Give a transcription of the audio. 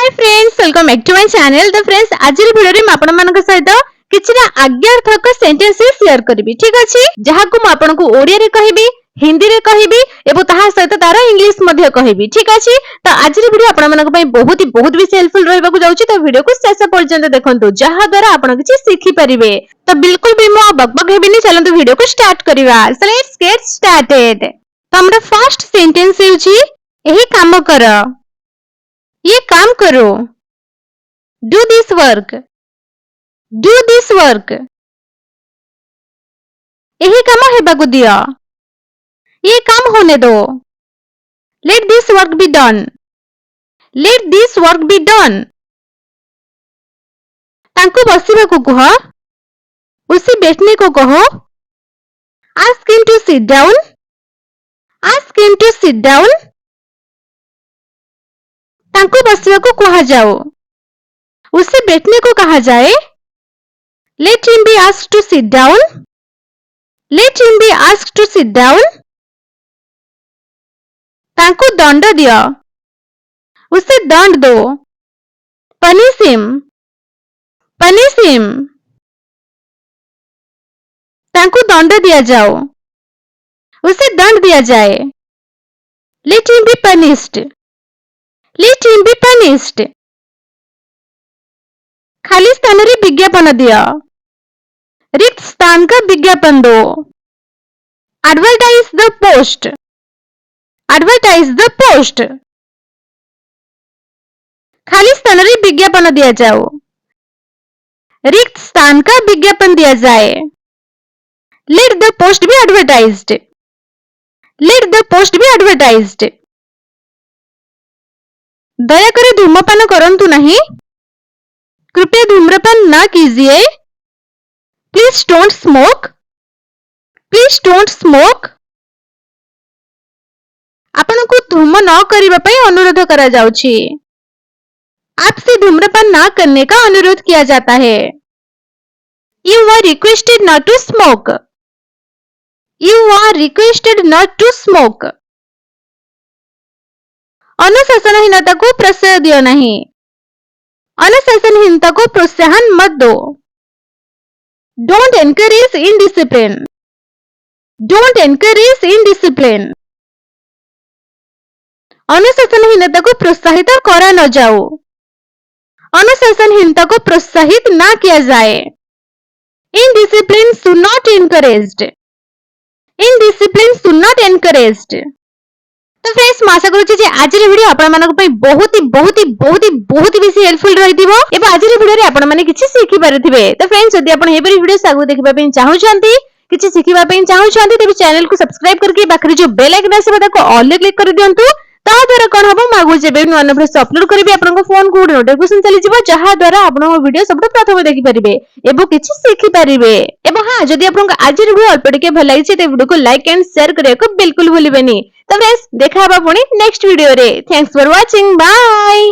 Hi friends, welcome back to my channel. तो friends आज video रे मैं आपण मानक सहित किछि ना आज्ञार्थक सेंटेंसेस शेयर करबी। ठीक अछि, जहा को मैं आपण को ओडिया रे कहबी, हिंदी रे कहबी एवं ताहा सहित तार इंग्लिश मध्ये कहबी। ठीक अछि, तो आज वीडियो आपण मानक पई बहुत भी हेल्पफुल रहबा को जाउछि। तो वीडियो को शेष पर्यंत देखंतु, जहा द्वारा आपण किछि सीखि परिबे। तो बिल्कुल भी मो बकबक हेबिनी, चलंतु वीडियो को स्टार्ट करिवा। So let's get started. तो हमरा फर्स्ट सेंटेंस हेउछि एही काम कर, ये काम करो। Do this work, do this work. यही काम हेबाकु दियो, ये काम होने दो। Let this work be done, let this work be done. तांको बसिबाकु कह, उसे बैठने को कहो। Ask him to sit down, ask him to sit down. तांको बसिबाकु कहा जाओ, उसे बैठने को कहा जाए। Let him be asked to sit down, let him be asked to sit down. तांको दंड दियो, उसे दंड दो। Punish him, punish him. तांको दंड दिया जाओ, उसे दंड दिया जाए। Let him be punished, late him be punished. खाली स्थान रे विज्ञापन दियो, रिक्त स्थान का विज्ञापन दो। Advertise the post, advertise the post. खाली स्थान रे विज्ञापन दिया जाओ, रिक्त स्थान का विज्ञापन दिया जाए। Let the post be advertised, let the post be advertised. दया करे धूमपान करंतु नहीं, कृपया धूम्रपान ना कीजिए। Please don't smoke, please don't smoke. आपन को धूम न करिबा पई अनुरोध करा जाउछि, आपसे धूम्रपान ना करने का अनुरोध किया जाता है। You are requested not to smoke, you are requested not to smoke। अनुशासनहीनता को प्रश्रय दियो नहीं, अनुशासनहीनता को प्रोत्साहन मत दो। Don't encourage indiscipline, don't encourage indiscipline। अनुशासनहीनता को प्रोत्साहित करा न जाओ, अनुशासनहीनता को प्रोत्साहित ना किया जाए। Indiscipline should not encouraged, indiscipline should not encouraged। तो फ्रेंड्स मैं आशा करूँ जे आज वीडियो आपण मानक पई बहुत बेसी हेल्पफुल रहिथिबो एबा आज वीडियो रे आपण माने किछि सिखि पारिथिबे। तो फ्रेंड्स जदि आपण हेबरी वीडियो सागु देखिबा पई चाहउछंती, किछि सिखिबा पई चाहउछंती, तेबे चैनल को सब्सक्राइब करके बाखरी जो बेल आइकन आसे ताको ऑल रे क्लिक कर दियंतु। ता द्वारा कोन हबो मागु जेबे नुवा नुवा वीडियो अपलोड करबी आपन को फोन को नोटिफिकेशन चली जिवो, जहा द्वारा आपण वीडियो सबटा प्रथम देखि परिबे एबो किछि सिखि परिबे। एबो हां जदि आपन को आज वीडियो अल्प टिके भल लागिछि ते वीडियो को लाइक एंड शेयर करिया को बिल्कुल भूलिबेनी। तो फ्रेंड्स देखा हबा पुणी नेक्स्ट वीडियो रे। Thanks for watching, bye.